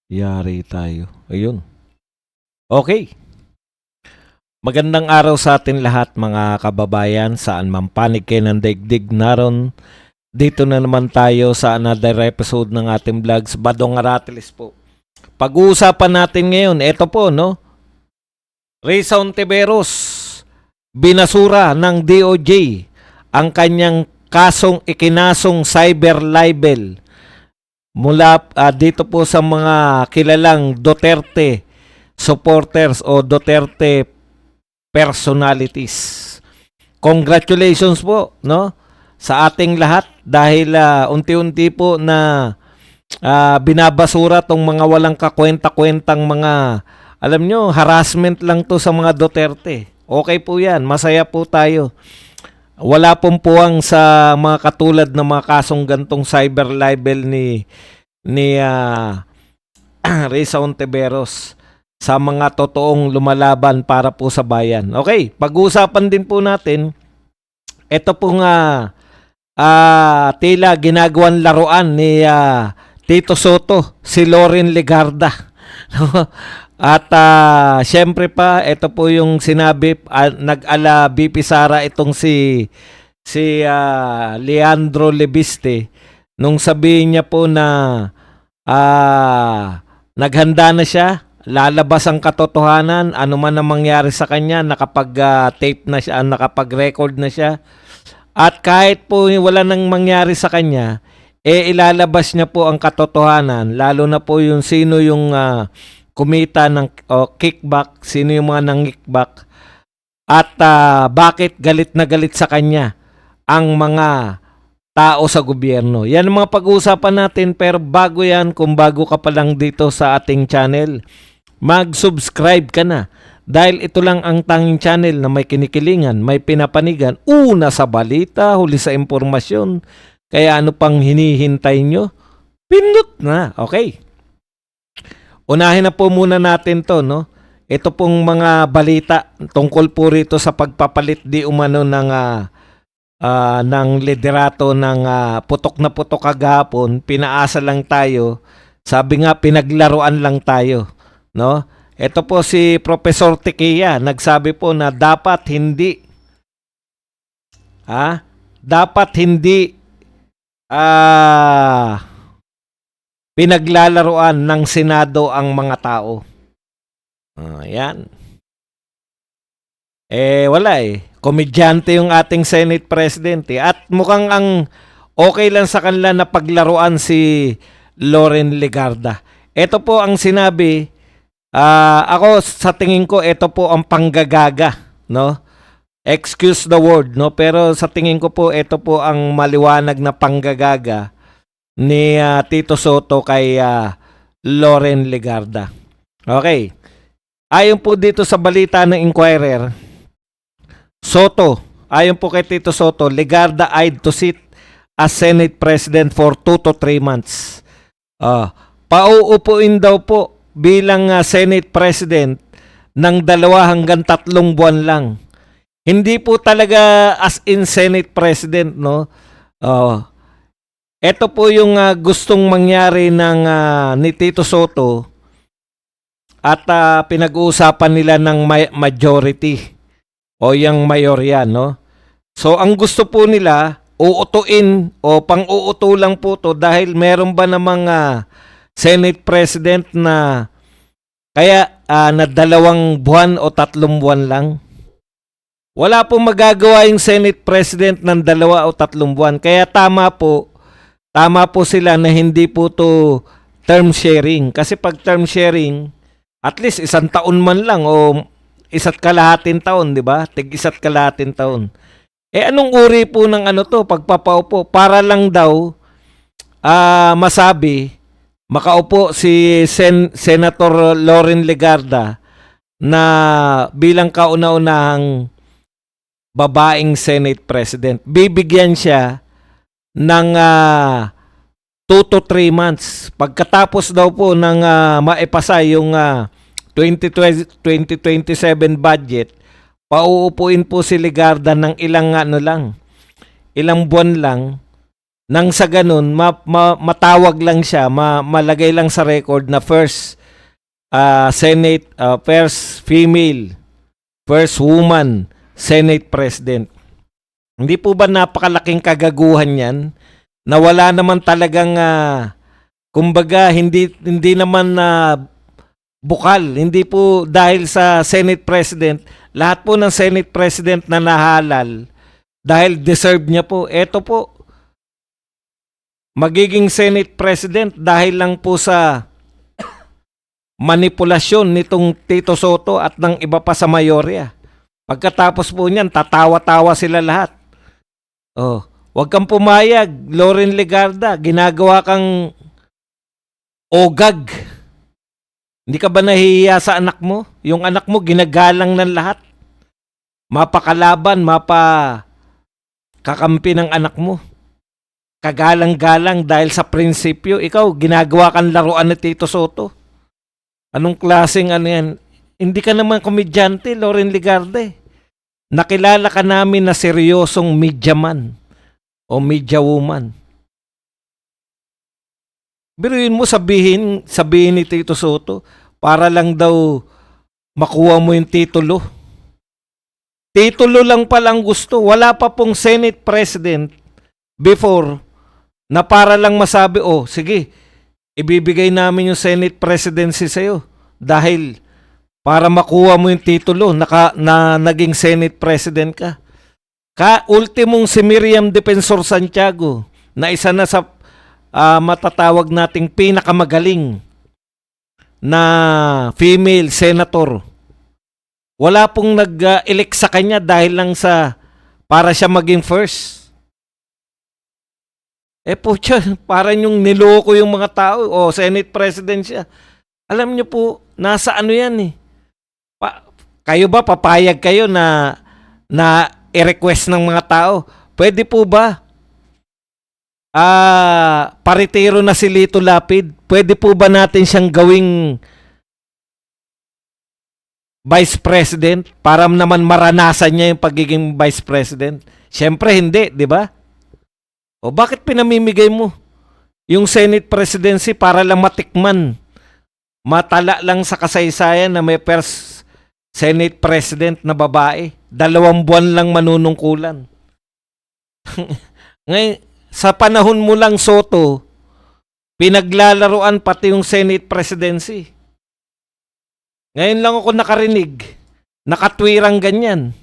Yari tayo. Ayun. Okay. Magandang araw sa atin lahat mga kababayan, saan man panig kayo ng daigdig naron. Dito na naman tayo sa another episode ng ating vlogs, Badong Aratiles po. Pag-uusapan natin ngayon, eto po no, Risa Hontiveros, binasura ng DOJ ang kanyang ikinasong cyber libel mula dito po sa mga kilalang Duterte supporters o Duterte personalities. Congratulations po no sa ating lahat dahil unti-unti po na binabasura tong mga walang kakwenta-kwentang mga, alam nyo, harassment lang to sa mga Duterte. Okay po yan, masaya po tayo. Wala pong puwang sa mga katulad ng mga kasong gantong cyber libel ni Risa Hontiveros sa mga totoong lumalaban para po sa bayan. Okay, pag-uusapan din po natin ito pong tila ginagawan laruan ni Tito Soto, si Loren Legarda. At syempre pa, ito po yung sinabi, nag-ala BP Sara itong si Leandro Lebiste nung sabihin niya po na naghanda na siya, lalabas ang katotohanan, ano man ang mangyari sa kanya, nakapag-tape na siya, nakapag-record na siya. At kahit po wala nang mangyari sa kanya, ilalabas niya po ang katotohanan, lalo na po yung sino yung kumita ng kickback, sino yung mga nang-kickback, at bakit galit na galit sa kanya ang mga tao sa gobyerno. Yan ang mga pag-uusapan natin, pero bago yan, kung bago ka pa lang dito sa ating channel, mag-subscribe ka na. Dahil ito lang ang tanging channel na may kinikilingan, may pinapanigan, una sa balita, huli sa impormasyon. Kaya ano pang hinihintay nyo? Pindot na. Okay. Unahin na po muna natin to, no? Ito pong mga balita tungkol po rito sa pagpapalit di umano ng liderato ng putok na putok kagahapon. Pinaasa lang tayo. Sabi nga, pinaglaruan lang tayo, no? Ito po si Professor Tequia, nagsabi po na dapat hindi pinaglalaruan ng Senado ang mga tao. Ayan. Wala komedyante yung ating Senate President at mukhang ang okay lang sa kanila na paglaruan si Loren Legarda. Ito po ang sinabi, ako sa tingin ko ito po ang panggagaga, no? Excuse the word, no? Pero sa tingin ko po ito po ang maliwanag na panggagaga ni Tito Soto kay Loren Legarda. Okay. Ayon po dito sa balita ng Inquirer, Soto, ayon po kay Tito Soto, Legarda eyed to sit as Senate President for 2 to 3 months. Pauupuin daw po bilang Senate President ng 2 hanggang 3 buwan lang. Hindi po talaga as in Senate President, no? Ito po yung gustong mangyari ng ni Tito Soto at pinag-uusapan nila ng majority o yung mayorya, no? So ang gusto po nila, uutuin o pang-uuto lang po to dahil meron ba namang Senate President na kaya na 2 buwan o 3 buwan lang? Wala pong magagawa yung Senate President ng 2 o 3 buwan. Kaya tama po sila na hindi po to term sharing. Kasi pag term sharing, at least 1 taon man lang o 1 kalahating taon, di ba? Tig 1 kalahating taon. Anong uri po ng pagpapaupo? Para lang daw makaupo si Senator Loren Legarda na bilang kauna-unahang babaeng Senate President. Bibigyan siya ng 2 to 3 months. Pagkatapos daw po ng maipasa yung 2027 budget, pauupuin po si Legarda ng ilang buwan lang nang sa ganun, matawag lang siya, malagay lang sa record na first Senate, first female, first woman Senate President. Hindi po ba napakalaking kagaguhan yan? Na wala naman talagang, kumbaga, hindi naman bukal. Hindi po dahil sa Senate President, lahat po ng Senate President na nahalal, dahil deserve niya po. Eto po, magiging Senate President dahil lang po sa manipulasyon nitong Tito Soto at ng iba pa sa mayorya. Pagkatapos po niyan, tatawa-tawa sila lahat. Oh, wag kang pumayag, Loren Legarda, ginagawa kang ogag. Hindi ka ba nahihiya sa anak mo? Yung anak mo ginagalang ng lahat. Mapakalaban, kakampi ng anak mo. Kagalang-galang dahil sa prinsipyo. Ikaw, ginagawa kang laruan ni Tito Soto. Anong klaseng ano yan? Hindi ka naman komedyante, Loren Legarda. Nakilala ka namin na seryosong media man o media woman. Biruin mo sabihin ni Tito Soto para lang daw makuha mo yung titulo. Titulo lang palang gusto. Wala pa pong Senate President before na para lang masabi, oh, sige, ibibigay namin yung Senate Presidency sa'yo dahil para makuha mo yung titulo na naging Senate President ka. Ultimong si Miriam Defensor Santiago na isa na sa matatawag nating pinakamagaling na female senator. Wala pong nag-elect sa kanya dahil lang sa para siya maging first. Pucha, parang yung niloko yung mga tao. O, Senate President siya. Alam niyo po, nasa ano yan eh. Kayo ba, papayag kayo na i-request ng mga tao? Pwede po ba? Paritero na si Lito Lapid. Pwede po ba natin siyang gawing Vice President para naman maranasan niya yung pagiging Vice President? Siyempre hindi, di ba? O bakit pinamimigay mo yung Senate Presidency para lang matikman? Matala lang sa kasaysayan na may first Senate President na babae. 2 buwan lang manunungkulan. Ngayon, sa panahon mo lang, Soto, pinaglalaruan pati yung Senate Presidency. Ngayon lang ako nakarinig, nakatwirang ganyan.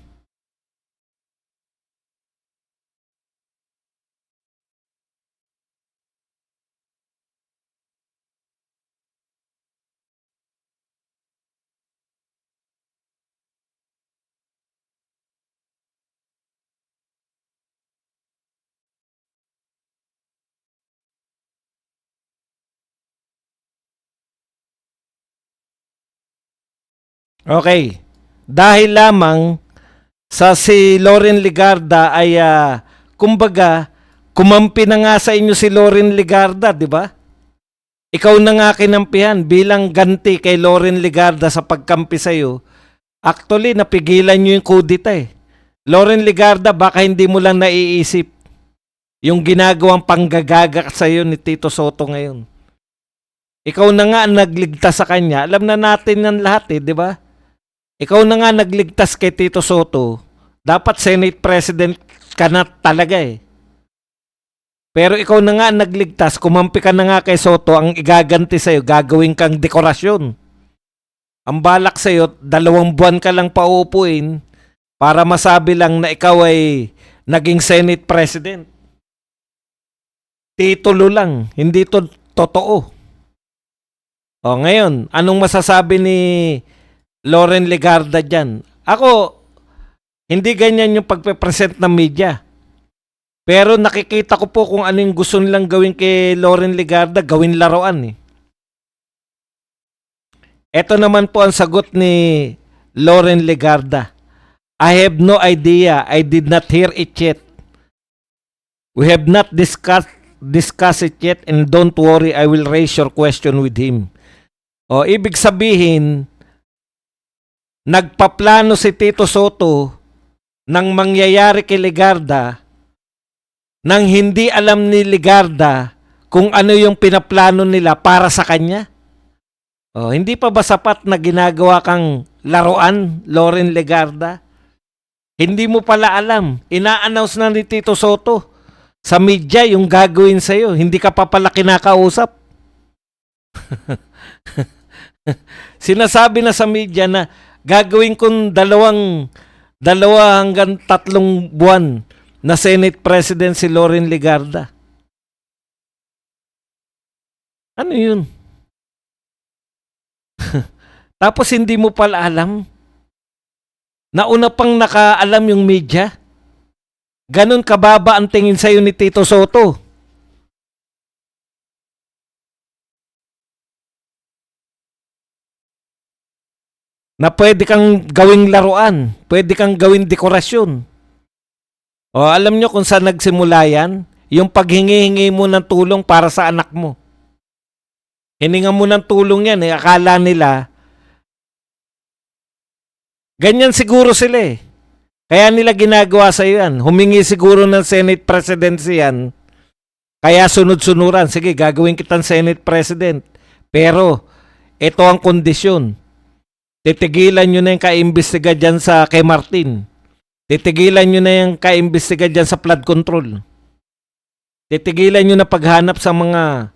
Okay. Dahil lamang sa si Loren Legarda ay kumbaga kumampi na nga sa inyo si Loren Legarda, di ba? Ikaw na nga kinampihan bilang ganti kay Loren Legarda sa pagkampi sa iyo. Actually, napigilan nyo yung kudita eh. Loren Legarda, baka hindi mo lang naiisip yung ginagawang panggagaga sa iyo ni Tito Soto ngayon. Ikaw na nga nagligtas sa kanya. Alam na natin yan lahat eh, di ba? Ikaw na nga nagligtas kay Tito Soto. Dapat Senate President ka na talaga eh. Pero ikaw na nga nagligtas, kumampi ka na nga kay Soto, ang igaganti sa'yo, gagawin kang dekorasyon. Ang balak sa'yo, 2 buwan ka lang pauupuin para masabi lang na ikaw ay naging Senate President. Titulo lang, hindi to totoo. O ngayon, anong masasabi ni Loren Legarda dyan? Ako, hindi ganyan yung pagpe-present ng media. Pero nakikita ko po kung anong gusto nilang gawin kay Loren Legarda, gawin laruan eh. Ito naman po ang sagot ni Loren Legarda. I have no idea. I did not hear it yet. We have not discussed it yet, and don't worry, I will raise your question with him. O, ibig sabihin, nagpaplano si Tito Soto ng mangyayari kay Legarda nang hindi alam ni Legarda kung ano yung pinaplano nila para sa kanya? Oh, hindi pa ba sapat na ginagawa kang laruan, Loren Legarda? Hindi mo pala alam. Ina-announce na ni Tito Soto sa media yung gagawin sa'yo. Hindi ka pa pala kinakausap. Sinasabi na sa media na gagawin kong dalawa hanggang 3 buwan na Senate President si Loren Legarda. Ano yun? Tapos hindi mo pala alam. Nauna pang nakaalam yung media. Ganon kababa ang tingin sa'yo ni Tito Soto. Na pwede kang gawing laruan. Pwede kang gawing dekorasyon. O alam nyo kung saan nagsimula yan? Yung paghingi-hingi mo ng tulong para sa anak mo. Hininga mo ng tulong yan. Akala nila ganyan siguro sila eh. Kaya nila ginagawa sa yan. Humingi siguro ng Senate Presidency yan. Kaya sunod-sunuran. Sige, gagawin kitang Senate President. Pero, ito ang kondisyon. Titigilan nyo na yung ka-imbestiga dyan sa kay Martin. Titigilan nyo na yung ka-imbestiga dyan sa flood control. Titigilan nyo na paghanap sa mga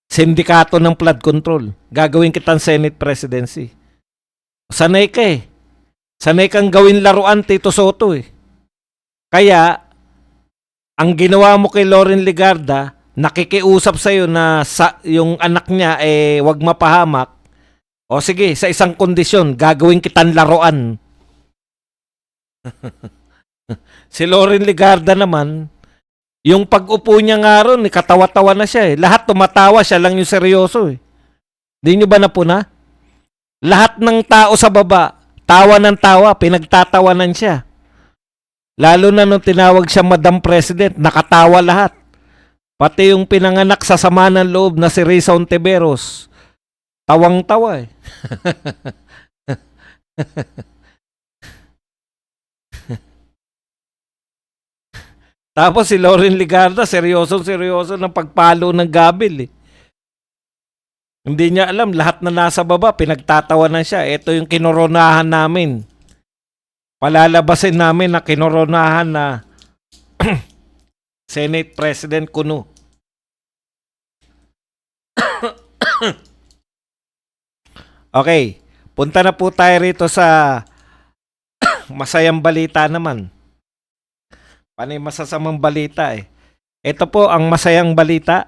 sindikato ng flood control. Gagawin kitang Senate Presidency. Sanay ka eh. Sanay kang gawin laruan, Tito Soto eh. Kaya, ang ginawa mo kay Loren Legarda, nakikiusap sa'yo na yung anak niya wag mapahamak. O sige, sa isang kondisyon, gagawin kitang laruan. Si Loren Legarda naman, yung pag-upo niya nga ron, katawa-tawa na siya eh. Lahat tumatawa, siya lang yung seryoso eh. Di nyo ba napuna? Lahat ng tao sa baba, tawa ng tawa, pinagtatawanan siya. Lalo na nung tinawag siya Madam President, nakatawa lahat. Pati yung pinanganak sa sama ng loob na si Risa Ontiveros, tawang-tawa eh. Tapos si Loren Legarda, seryoso ng pagpalo ng gabil eh. Hindi niya alam, lahat na nasa baba, pinagtatawanan siya. Ito yung kinoronahan namin. Palalabasin namin na kinoronahan na Senate President kuno. Okay, punta na po tayo rito sa masayang balita naman. Panay masasamang balita eh. Ito po ang masayang balita.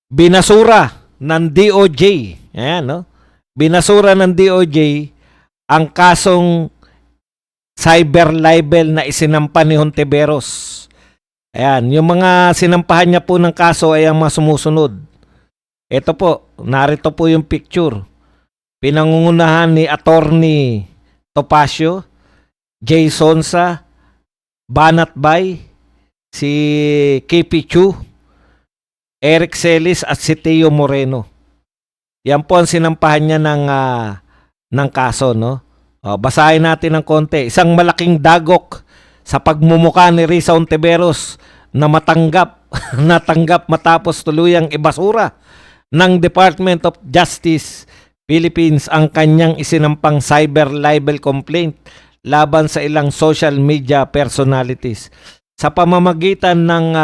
Binasura ng DOJ. Ayan, no? Binasura ng DOJ ang kasong cyber libel na isinampa ni Hontiveros. Ayan, yung mga sinampahan niya po ng kaso ay ang mga sumusunod. Ito po, narito po yung picture. Pinangungunahan ni Attorney Topacio, Jay Sonsa, Banat Bay, si KP Chu, Eric Celis at si Teo Moreno. Yan po ang sinampahan niya ng kaso, no? O, basahin natin ng konti. Isang malaking dagok sa pagmumuka ni Risa Ontiveros na natanggap matapos tuluyang ibasura ng Department of Justice Philippines ang kanyang isinampang cyber libel complaint laban sa ilang social media personalities. Sa pamamagitan ng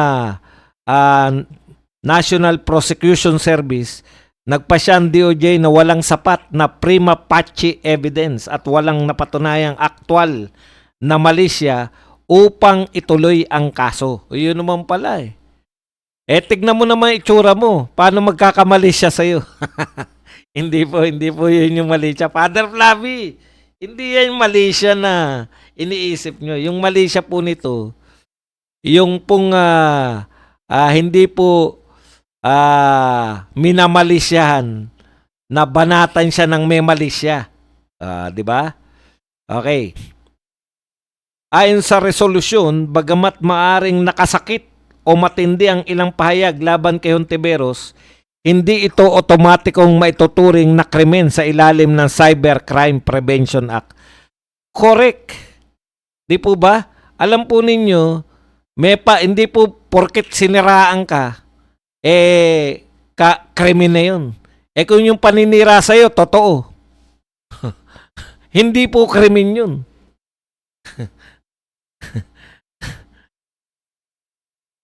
National Prosecution Service, nagpasya ang DOJ na walang sapat na prima facie evidence at walang napatunayang aktwal na malisya upang ituloy ang kaso. O yun naman pala eh. Tignan mo naman itsura mo. Paano magkakamali siya sa'yo? Hindi po yun yung mali siya. Father Flavi, hindi yan mali siya na iniisip nyo. Yung mali siya po nito, yung pong hindi po minamalisyahan na banatan siya ng may malisya. Di ba? Okay. Ayon sa resolusyon, bagamat maaring nakasakit o matindi ang ilang pahayag laban kay Hontiveros, hindi ito otomatikong maituturing na krimen sa ilalim ng Cybercrime Prevention Act. Correct. Di po ba? Alam po ninyo, hindi po porket siniraan ka, krimen na yun. Kung yung paninira sa'yo, totoo. Hindi po krimen yun.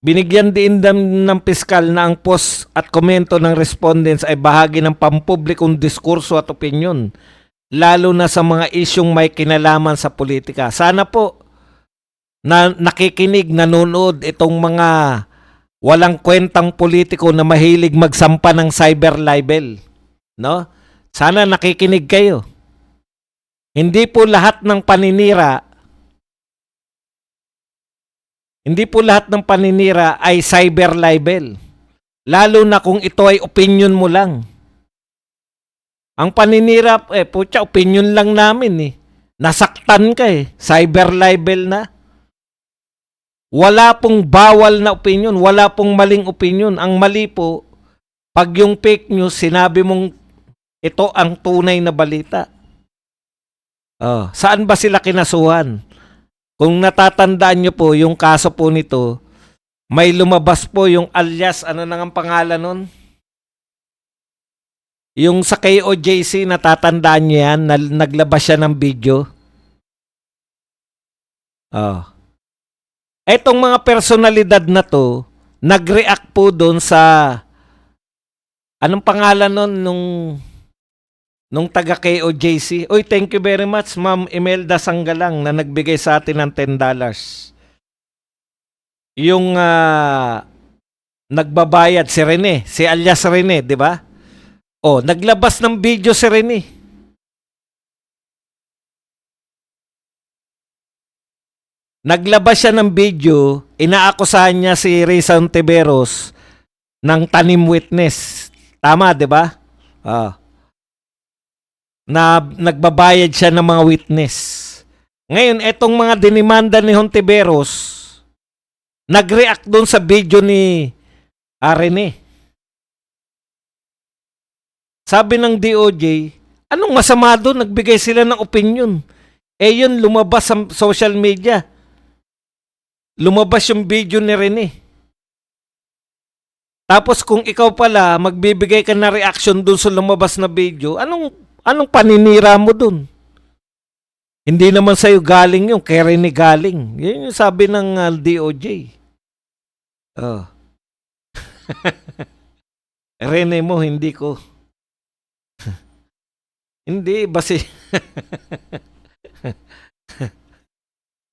Binigyan din ng piskal na ang post at komento ng respondents ay bahagi ng pampublikong diskurso at opinyon, lalo na sa mga isyong may kinalaman sa politika. Sana po na nakikinig, nanonood itong mga walang kwentang politiko na mahilig magsampa ng cyber libel. No? Sana nakikinig kayo. Hindi po lahat ng paninira ay cyber libel. Lalo na kung ito ay opinion mo lang. Ang paninira, opinion lang namin eh. Nasaktan ka eh. Cyber libel na. Wala pong bawal na opinion. Wala pong maling opinion. Ang mali po, pag yung fake news, sinabi mong ito ang tunay na balita. Saan ba sila kinasuhan? Kung natatandaan nyo po, yung kaso po nito, may lumabas po yung alias, ano nang ang pangalan nun? Yung sa KOJC, natatandaan nyo yan, naglabas siya ng video. Etong mga personalidad na to, nag-react po doon sa, anong pangalan nun nung taga KOJC. Oy, thank you very much, Ma'am Imelda Sanggalang na nagbigay sa atin ng $10. Yung nagbabayad si Rene, si alias Rene, di ba? Naglabas ng video si Rene. Naglabas siya ng video, inaakusahan niya si Risa Ontiveros ng tanim witness. Tama, di ba? Na nagbabayad siya ng mga witness. Ngayon, etong mga dinimanda ni Hontiveros, nag-react doon sa video ni Rene. Sabi ng DOJ, anong masama doon? Nagbigay sila ng opinion. Yun, lumabas sa social media. Lumabas yung video ni Rene. Tapos kung ikaw pala, magbibigay ka na reaction doon sa lumabas na video, anong paninira mo dun? Hindi naman sa'yo galing yung kay Rene galing. Yan yung sabi ng DOJ. Rene mo, hindi ko. Hindi, basi.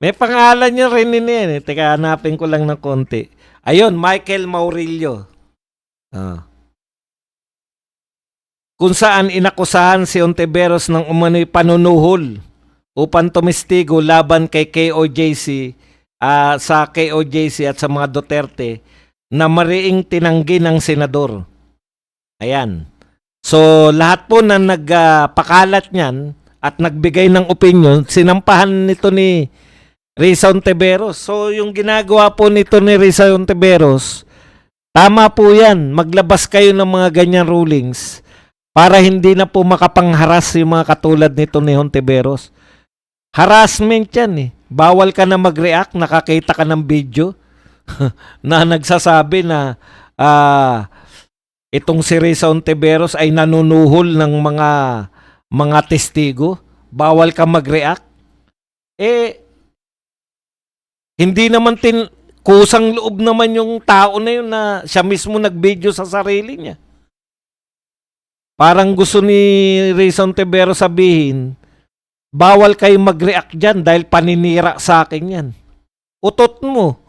May pangalan yung Rene na yan. Teka, hanapin ko lang ng konti. Ayun, Michael Maurilio. Kung saan inakusahan si Ontiveros ng umano'y panunuhol upang tumistigo laban kay KOJC, sa KOJC at sa mga Duterte na mariing tinanggi ng senador. Ayan. So, lahat po na nagpakalat niyan at nagbigay ng opinion, sinampahan nito ni Risa Ontiveros. So, yung ginagawa po nito ni Risa Ontiveros, tama po yan. Maglabas kayo ng mga ganyan rulings para hindi na po makapangharas yung mga katulad nito ni Hontiveros. Harassment yan eh. Bawal ka na mag-react, nakakita ka ng video na nagsasabi na itong si Risa Hontiveros ay nanunuhol ng mga testigo. Bawal ka mag-react. Hindi naman kusang loob naman yung tao na yun na siya mismo nag-video sa sarili niya. Parang gusto ni Risa Ontiveros sabihin, bawal kayo mag-react dyan dahil paninira sa akin yan. Utot mo.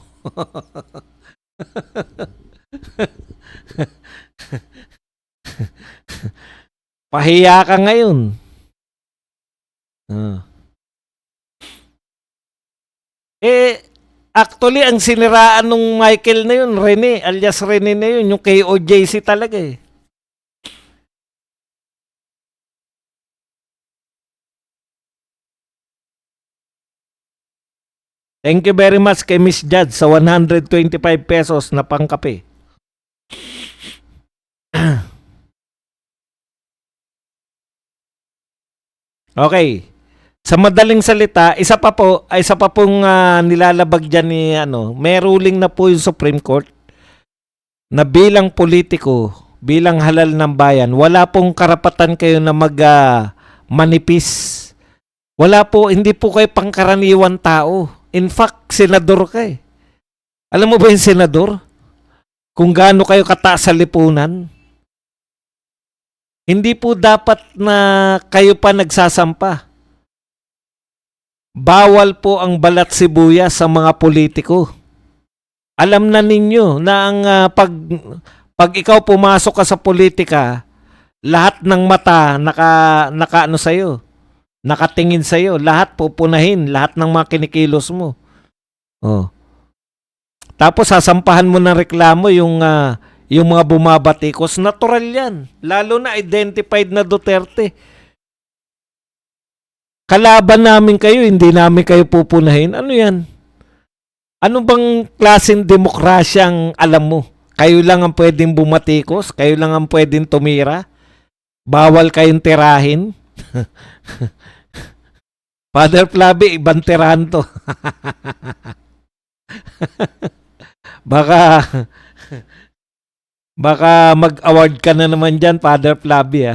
Pahiya ka ngayon. Actually, ang siniraan nung Michael na yun, Rene, alias Rene na yun, yung KOJC talaga eh. Thank you very much kay Miss Judge sa 125 pesos na pangkape. Okay. Sa madaling salita, isa pa pong nilalabag diyan ni may ruling na po yung Supreme Court na bilang politiko, bilang halal ng bayan, wala pong karapatan kayo na manipis. Wala po, hindi po kayo pangkaraniwan tao. In fact, senador ka eh. Alam mo ba yung senador? Kung gaano kayo kataas sa lipunan? Hindi po dapat na kayo pa nagsasampa. Bawal po ang balat sibuyas sa mga politiko. Alam na ninyo na ang pag ikaw pumasok ka sa politika, lahat ng mata naka sa'yo, nakatingin sa'yo, lahat pupunahin, lahat ng mga kinikilos mo. Oh. Tapos sasampahan mo ng reklamo yung mga bumabatikos, natural yan. Lalo na identified na Duterte. Kalaban namin kayo, hindi namin kayo pupunahin. Ano yan? Ano bang klaseng demokrasyang alam mo? Kayo lang ang pwedeng bumatikos? Kayo lang ang pwedeng tumira? Bawal kayong tirahin? Father Flavi, ibang tirahan to. Baka mag-award ka na naman dyan, Father Flavi.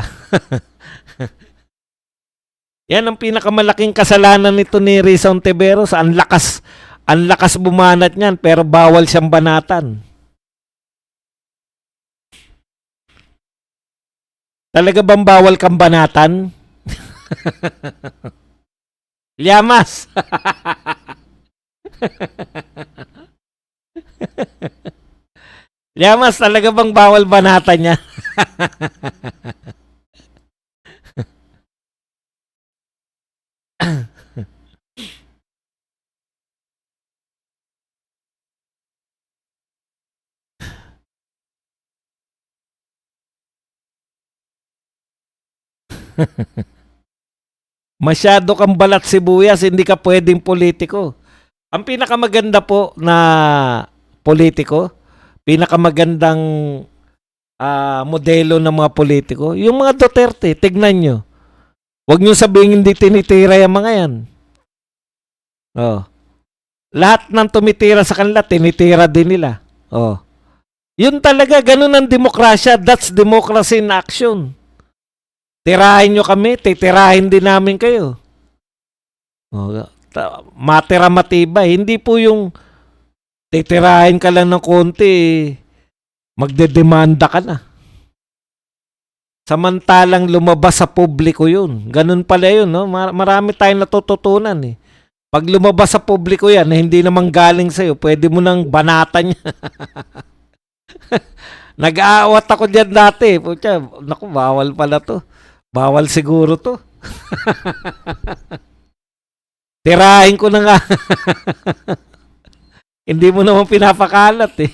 Yan ang pinakamalaking kasalanan nito ni Risa Ontiveros. Ang lakas bumanat niyan, pero bawal siyang banatan. Talaga bang bawal kang banatan? Llamas! Llamas, talaga bang bawal banatan niya? Masyado kang balat sibuyas, hindi ka pwedeng politiko. Ang pinakamaganda po na politiko, pinakamagandang modelo ng mga politiko, yung mga Duterte, tignan nyo. Huwag nyo sabihin hindi tinitira yung mga yan. Oh. Lahat ng tumitira sa kanila, tinitira din nila. Oh. Yun talaga, ganun ang demokrasya. That's democracy in action. Tirahin nyo kami, titirahin din namin kayo. Oh, matira matibay. Hindi po yung titirahin ka lang ng konti, magdedemanda ka na. Samantalang lumabas sa publiko yun. Ganun pala yun, no? Marami tayong natututunan eh. Pag lumabas sa publiko yan, na hindi naman galing sa'yo, pwede mo nang banatan niya. Nag-aawat ako dyan dati. Pucha, naku, bawal pala to. Bawal siguro to. Tirahin ko na nga. Hindi mo naman pinapakalat eh.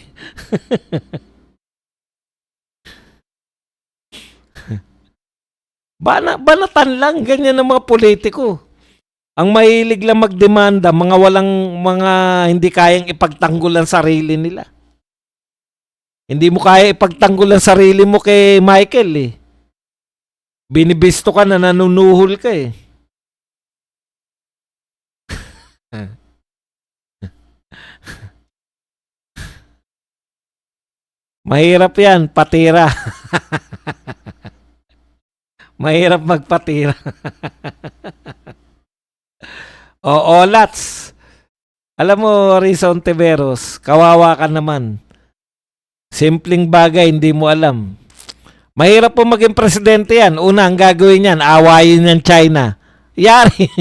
Banatan lang, ganyan ang mga politiko. Ang mahilig lang magdemanda, mga hindi kayang ipagtanggol ang sarili nila. Hindi mo kaya ipagtanggol ang sarili mo kay Michael eh. Binibisto ka na, nanunuhol ka eh. Mahirap yan, patira. Mahirap magpatira. Oo, Lats. Alam mo, Risa Ontiveros, kawawa ka naman. Simpleng bagay, hindi mo alam. Mahirap po maging presidente yan. Una, ang gagawin yan, awayin yan China. Yari.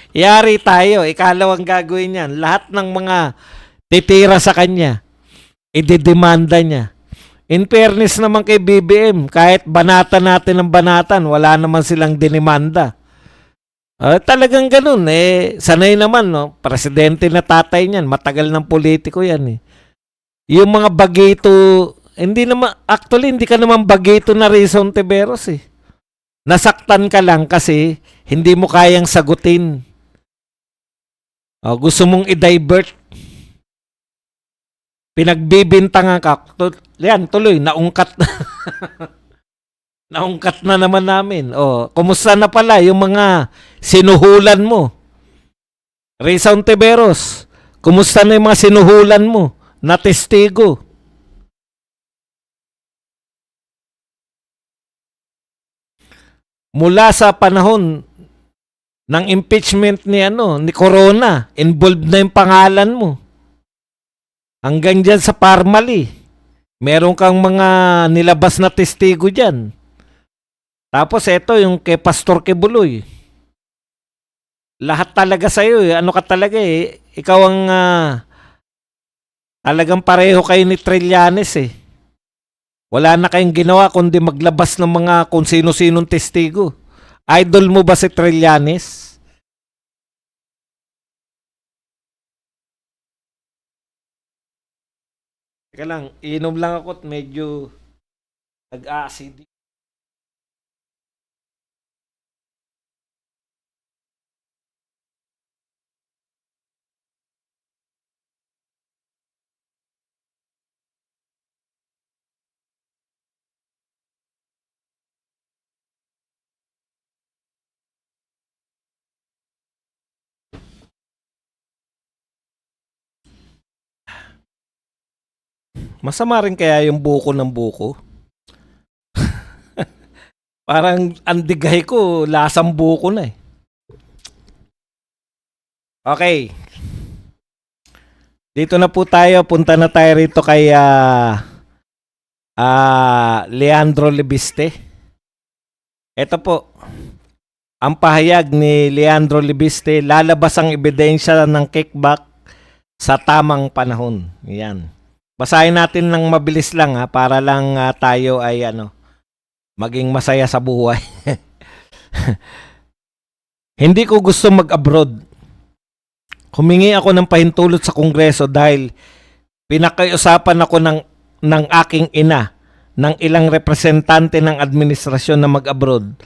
Yari tayo. Ikalawang gagawin yan. Lahat ng mga titira sa kanya, idedemanda niya. In fairness naman kay BBM, kahit banatan natin ng banatan, wala naman silang dinimanda. Talagang ganun. Sanay naman, no? Presidente na tatay niyan. Matagal ng politiko yan eh. Yung mga bagito, actually, hindi ka naman bagito na Risa Ontiveros eh. Nasaktan ka lang kasi hindi mo kayang sagutin. Gusto mong i-divert. Pinagbibintangan ka. Yan, tuloy, naungkat na. Naungkat na naman namin. Oh, kumusta na pala yung mga sinuhulan mo? Risa Ontiveros, kumusta na yung mga sinuhulan mo na testigo? Mula sa panahon ng impeachment ni Corona, involved na yung pangalan mo. Hanggang dyan sa Parmali, meron kang mga nilabas na testigo dyan. Tapos eto yung kay Pastor Kibuloy. Lahat talaga sa'yo eh. Ano ka talaga eh. Ikaw ang talagang pareho kayo ni Trillanes eh. Wala na kayong ginawa kundi maglabas ng mga kung sino-sinong testigo. Idol mo ba si Trillanes? Teka lang, inom lang ako at medyo nag-acid. Masama rin kaya yung buko ng buko? Parang andigay ko, lasang buko na eh. Okay. Dito na po tayo. Punta na tayo rito kay Leandro Libiste. Ito po. Ang pahayag ni Leandro Libiste, lalabas ang ebidensya ng kickback sa tamang panahon. Yan. Basahin natin ng mabilis lang para lang tayo ay maging masaya sa buhay. Hindi ko gusto mag-abroad. Humingi ako ng pahintulot sa Kongreso dahil pinakiusapan ako ng aking ina ng ilang representante ng administrasyon na mag-abroad.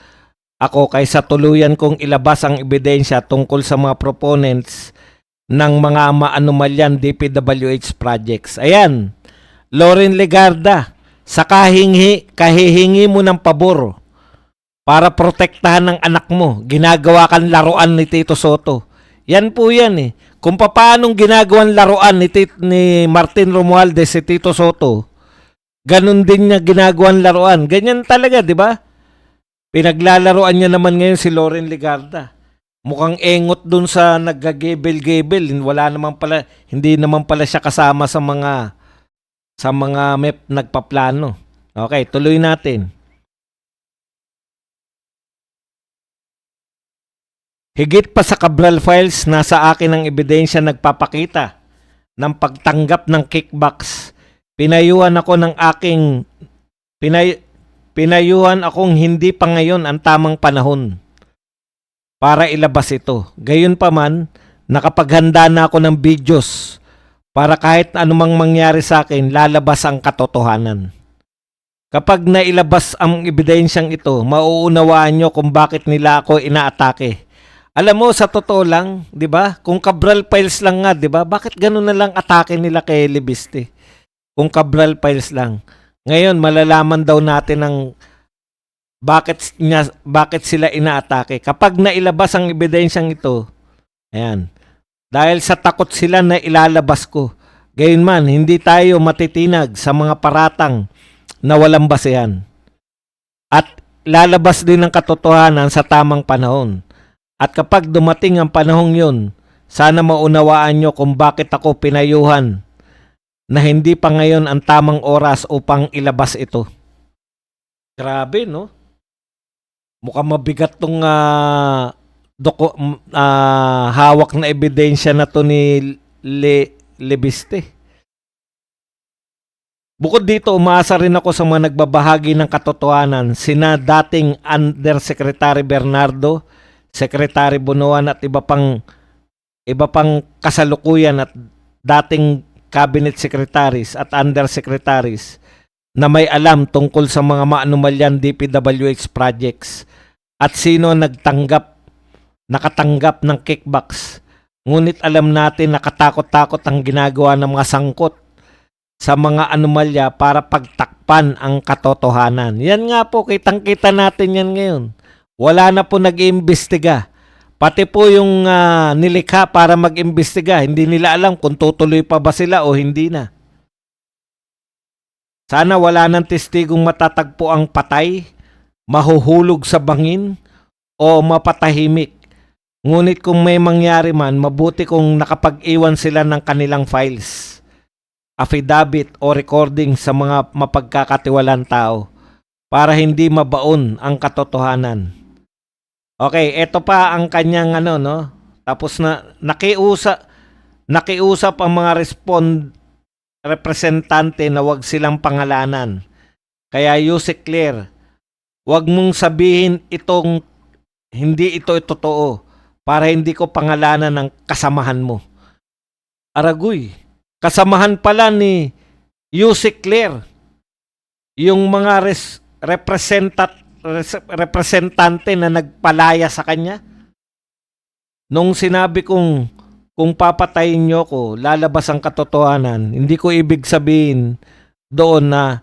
Ako kaysa tuluyan kong ilabas ang ebidensya tungkol sa mga proponents ng mga maanumalyan DPWH projects. Ayan, Loren Legarda, sa kahihingi mo ng pabor para protektahan ng anak mo, ginagawa kang laruan ni Tito Soto. Yan po yan eh. Kung paanong ginagawang laruan ni Martin Romualdez si Tito Soto, ganun din niya ginagawang laruan. Ganyan talaga, di ba? Pinaglalaruan niya naman ngayon si Loren Legarda. Mukhang engot dun sa naggagebel-gebel. Wala naman pala, hindi naman pala siya kasama sa mga MEP nagpaplano. Okay, tuloy natin. Higit pa sa Cabral Files, nasa akin ang ebidensya nagpapakita ng pagtanggap ng kickbacks. Pinayuhan akong hindi pa ngayon ang tamang panahon para ilabas ito. Gayunpaman, nakapaghanda na ako ng videos para kahit anumang mangyari sa akin, lalabas ang katotohanan. Kapag nailabas ang ebidensyang ito, mauunawaan nyo kung bakit nila ako inaatake. Alam mo, sa totoo lang, di ba? Kung Cabral Files lang nga, di ba? Bakit ganun na lang atake nila kay Libiste? Kung Cabral Files lang. Ngayon, malalaman daw natin ang bakit sila inaatake. Kapag nailabas ang ebidensyang ito, ayan, dahil sa takot sila na ilalabas ko. Gayunman, hindi tayo matitinag sa mga paratang na walang basehan. At lalabas din ang katotohanan sa tamang panahon. At kapag dumating ang panahong yun, sana maunawaan nyo kung bakit ako pinayuhan na hindi pa ngayon ang tamang oras upang ilabas ito. Grabe, no? Mukhang mabigat tong hawak na ebidensya na to ni Libiste. Bukod dito, umaasa rin ako sa mga nagbabahagi ng katotohanan, sina dating Undersecretary Bernardo, Secretary Bunuan at iba pang kasalukuyan at dating cabinet secretaries at undersecretaries na may alam tungkol sa mga maanumalyan DPWH projects at sino nakatanggap ng kickbacks. Ngunit alam natin nakatakot-takot ang ginagawa ng mga sangkot sa mga anomalya para pagtakpan ang katotohanan. Yan nga po, kitang-kita natin yan ngayon. Wala na po nag-iimbestiga. Pati po yung nilikha para mag-imbestiga, hindi nila alam kung tutuloy pa ba sila o hindi na. Sana wala ng testigong matatagpo ang patay, mahuhulog sa bangin, o mapatahimik. Ngunit kung may mangyari man, mabuti kung nakapag-iwan sila ng kanilang files, affidavit o recording sa mga mapagkakatiwalang tao para hindi mabaon ang katotohanan. Okay, ito pa ang kanyang no? Tapos na nakiusap ang mga representante na wag silang pangalanan. Kaya Yusek Claire, wag mong sabihin hindi ito totoo para hindi ko pangalanan ng kasamahan mo. Aragoy, kasamahan pala ni Yusek Claire yung mga representante na nagpalaya sa kanya. Nung sinabi kong kung papatayin niyo ko, lalabas ang katotohanan, hindi ko ibig sabihin doon na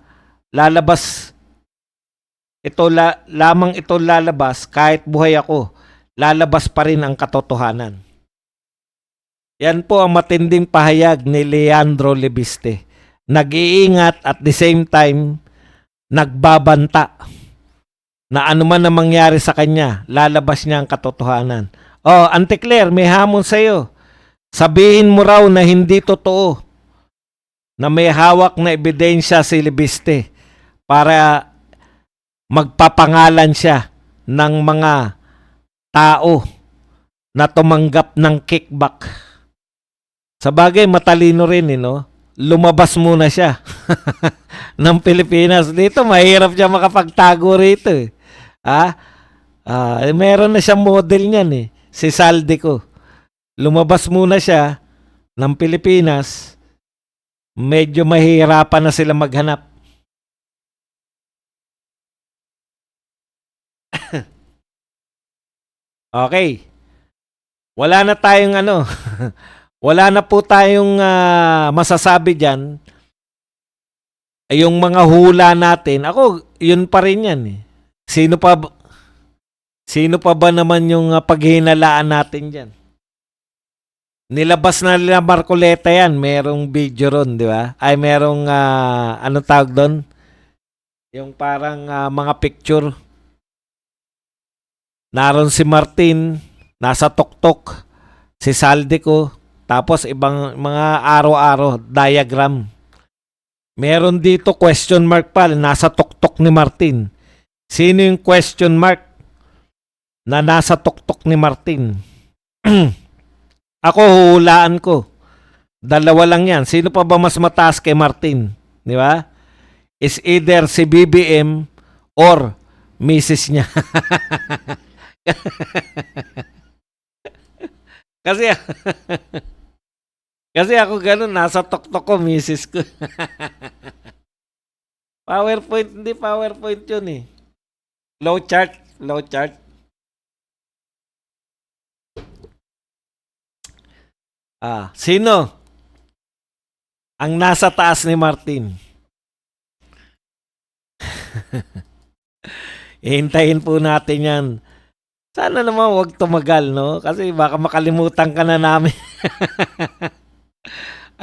lalabas lamang ito lalabas kahit buhay ako, lalabas pa rin ang katotohanan. Yan po ang matinding pahayag ni Leandro Lebiste. Nag-iingat at the same time, nagbabanta na anuman ang mangyari sa kanya, lalabas niya ang katotohanan. Oh, Auntie Claire, may hamon sa'yo. Sabihin mo raw na hindi totoo, na may hawak na ebidensya si Lebiste para magpapangalan siya ng mga tao na tumanggap ng kickback. Sabagay, matalino rin, lumabas muna siya ng Pilipinas. Dito, mahirap siya makapagtago rito. Meron na siyang model niyan, si Saldico. Lumabas muna siya ng Pilipinas, medyo mahihirapan na sila maghanap. Okay. Wala na tayong wala na po tayong masasabi diyan. Yung mga hula natin, ako, yun pa rin yan. Sino pa ba naman yung paghinalaan natin diyan? Nilabas na nila Marcoleta yan. Merong video ron, di ba? Ay, merong, anong tawag doon? Yung parang mga picture. Naroon si Martin, nasa tuktok, si Saldico, tapos ibang mga araw-araw, diagram. Meron dito question mark pa, nasa tuktok ni Martin. Sino yung question mark na nasa tuktok ni Martin? Ako, huhulaan ko. Dalawa lang yan. Sino pa ba mas mataas kay Martin? Di ba? Is either si BBM or Mrs. niya. kasi ako ganun, nasa tuktok ko, Mrs. ko. PowerPoint, hindi PowerPoint yun Low chart. Sino ang nasa taas ni Martin? Ihintayin po natin yan. Sana naman wag tumagal, Kasi baka makalimutan ka na namin.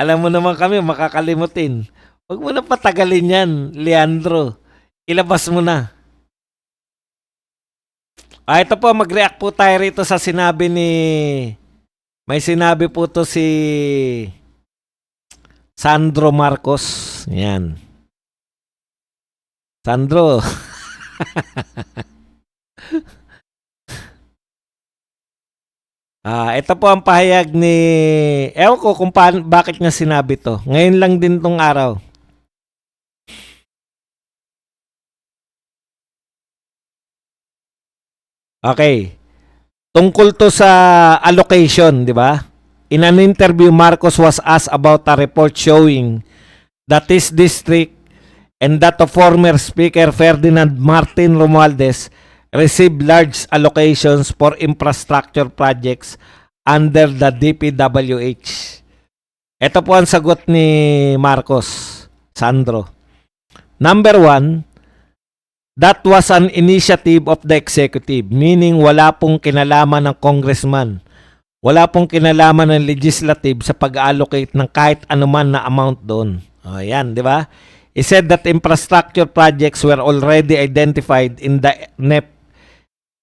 Alam mo naman kami, makakalimutin. Wag mo na patagalin yan, Leandro. Ilabas mo na. Ito po, mag-react po tayo rito sa sinabi ni... May sinabi po to si Sandro Marcos. Yan. Sandro. Ito po ang pahayag ni... Ewan ko kung bakit niya sinabi to. Ngayon lang din tong araw. Okay. Tungkol to sa allocation, di ba? In an interview, Marcos was asked about a report showing that his district and that of former Speaker Ferdinand Martin Romualdez received large allocations for infrastructure projects under the DPWH. Ito po ang sagot ni Marcos. Sandro. Number one, that was an initiative of the executive, meaning wala pong kinalaman ng congressman, wala pong kinalaman ng legislative sa pag-allocate ng kahit anuman na amount doon. O yan, di ba? He said that infrastructure projects were already identified in the NEP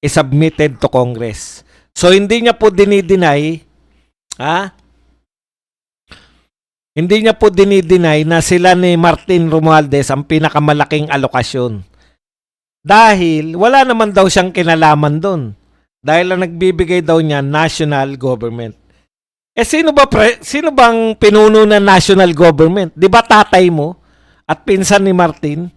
is submitted to Congress. So hindi niya po dinideny, hindi niya po dinideny na sila ni Martin Romualdez ang pinakamalaking alokasyon. Dahil wala naman daw siyang kinalaman doon. Dahil ang nagbibigay daw niya national government. Sino bang pinuno ng national government? 'Di ba tatay mo at pinsan ni Martin?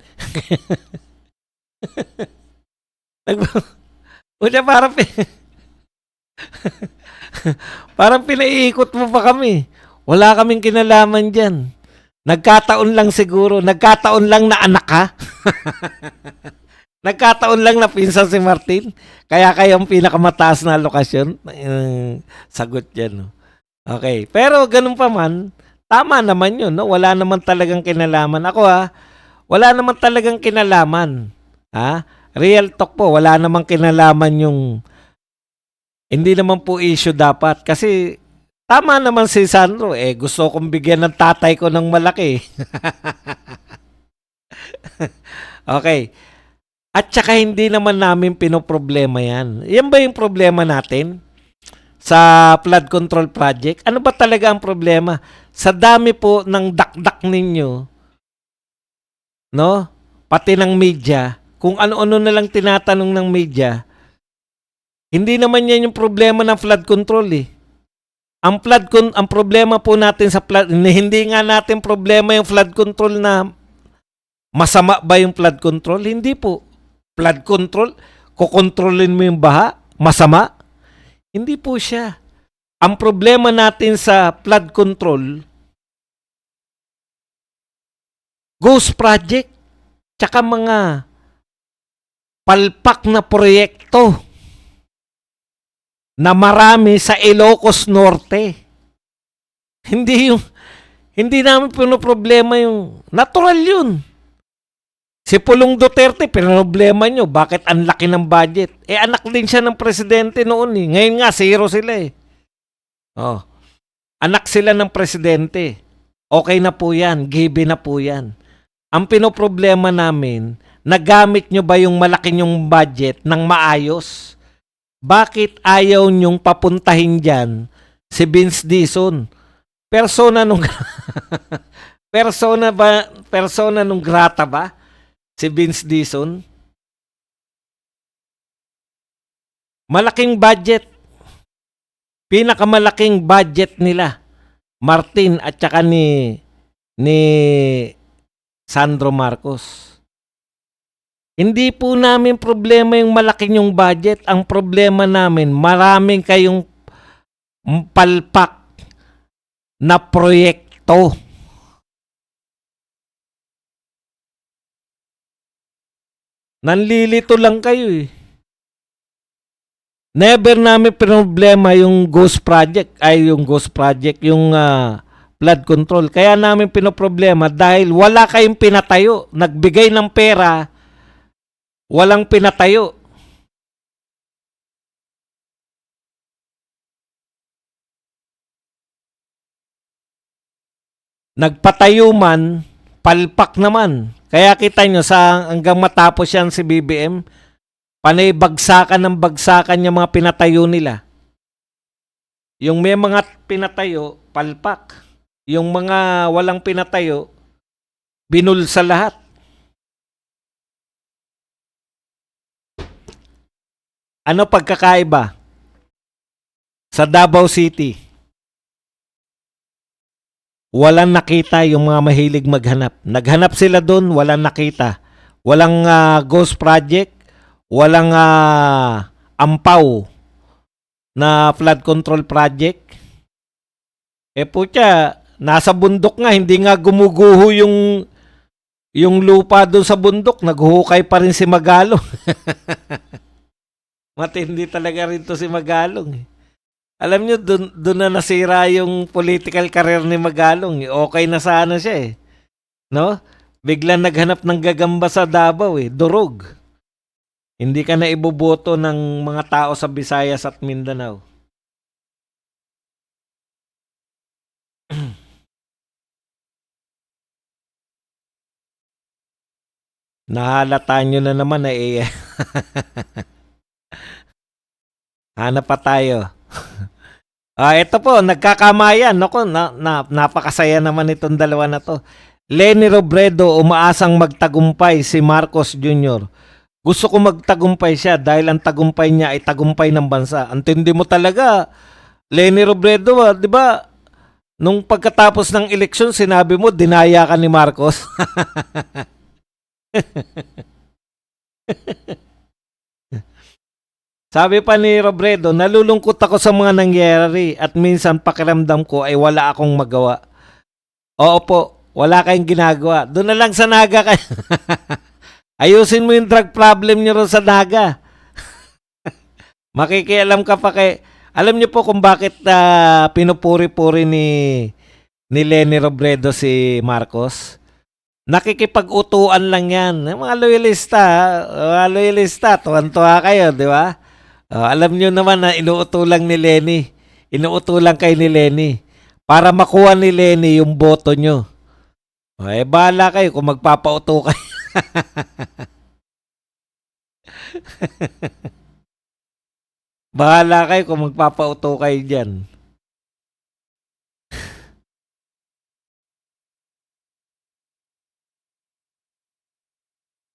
Parang pinaiikot mo pa kami. Wala kaming kinalaman dyan. Nagkataon lang siguro. Nagkataon lang na anak ka. Nagkataon lang na pinsan si Martin. Kaya kayong pinakamataas na alokasyon. Sagot yan. No? Okay. Pero ganun pa man, tama naman yun. No? Wala naman talagang kinalaman. Ako wala naman talagang kinalaman. Real talk po. Wala namang kinalaman yung hindi naman po issue dapat. Kasi tama naman si Sandro. Gusto kong bigyan ng tatay ko ng malaki. Okay. At saka hindi naman namin pinoproblema yan. Yan ba yung problema natin sa flood control project? Ano ba talaga ang problema? Sa dami po ng dakdak ninyo, no? Pati ng media, kung ano-ano na lang tinatanong ng media, hindi naman yan yung problema ng flood control eh. Ang problema po natin sa flood, hindi nga natin problema yung flood control na masama ba yung flood control? Hindi po. Flood control, kukontrolin mo yung baha, masama? Hindi po siya. Ang problema natin sa flood control, ghost project, tsaka mga palpak na proyekto na marami sa Ilocos Norte. Hindi namin pinoproblema yung natural yun. Si Pulong Duterte, problema nyo, bakit ang laki ng budget? Anak din siya ng presidente noon eh. Ngayon nga, zero sila eh. Anak sila ng presidente. Okay na po yan, given na po yan. Ang pinoproblema namin, nagamit nyo ba yung malaki nyong budget ng maayos? Bakit ayaw nyong papuntahin dyan si Vince Dizon? Persona nung grata ba? Si Vince Dizon. Malaking budget. Pinakamalaking budget nila. Martin at saka ni Sandro Marcos. Hindi po namin problema yung malaking yung budget. Ang problema namin, maraming kayong palpak na proyekto. Nanlilito lang kayo eh. Never namin problema yung ghost project, yung flood control. Kaya namin pinoproblema dahil wala kayong pinatayo. Nagbigay ng pera, walang pinatayo. Nagpatayo man, palpak naman. Kaya kita nyo, hanggang matapos yan si BBM, panay bagsakan ng bagsakan yung mga pinatayo nila. Yung may mga pinatayo, palpak. Yung mga walang pinatayo, binulsa lahat. Ano pagkakaiba? Sa Davao City, walang nakita yung mga mahilig maghanap. Naghanap sila doon, walang nakita. Walang ghost project, walang ampaw na flood control project. Putya, nasa bundok nga, hindi nga gumuguho yung lupa doon sa bundok. Naghuhukay pa rin si Magalong. Matindi talaga rin to si Magalong eh. Alam nyo, doon na nasira yung political career ni Magalong. Okay na sana siya eh. no? Biglang naghanap ng gagamba sa Davao eh, durog. Hindi ka na iboboto ng mga tao sa Visayas at Mindanao. Nahalata nyo na naman na hanap pa tayo. Ito po, nagkakamayan. Naku, napakasaya naman itong dalawa na to. Leni Robredo, umaasang magtagumpay si Marcos Jr. Gusto ko magtagumpay siya dahil ang tagumpay niya ay tagumpay ng bansa. Antindi mo talaga, Leni Robredo, di ba? Nung pagkatapos ng eleksyon, sinabi mo, dinaya ka ni Marcos. Sabi pa ni Robredo, nalulungkot ako sa mga nangyayari at minsan pakiramdam ko ay wala akong magawa. Oo po, wala kayong ginagawa. Doon na lang sa Naga kayo. Ayusin mo yung drug problem nyo ron sa Naga. Makikialam ka pa kay... Alam niyo po kung bakit pinupuri-puri ni Leni Robredo si Marcos? Nakikipag-utuan lang yan. Mga loyalista, tuwan-tuwa kayo, di ba? Alam niyo naman na inuutulang ni Leni. Inuutulang kay ni Leni. Para makuha ni Leni yung boto nyo. Bahala kayo kung magpapauto kayo. Bahala kayo kung magpapauto kayo dyan.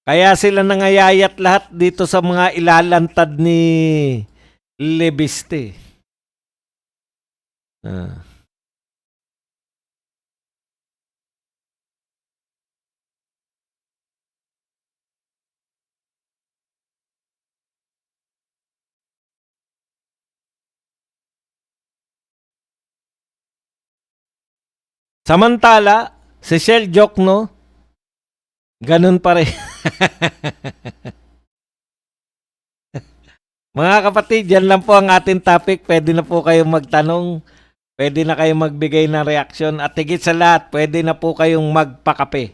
Kaya sila nangayayat lahat dito sa mga ilalantad ni Lebiste. Samantala, si Shell Jokno, ganun pa rin. Mga kapatid, yan lang po ang ating topic. Pwede na po kayong magtanong. Pwede na kayong magbigay ng reaksyon. At higit sa lahat, pwede na po kayong magpakape.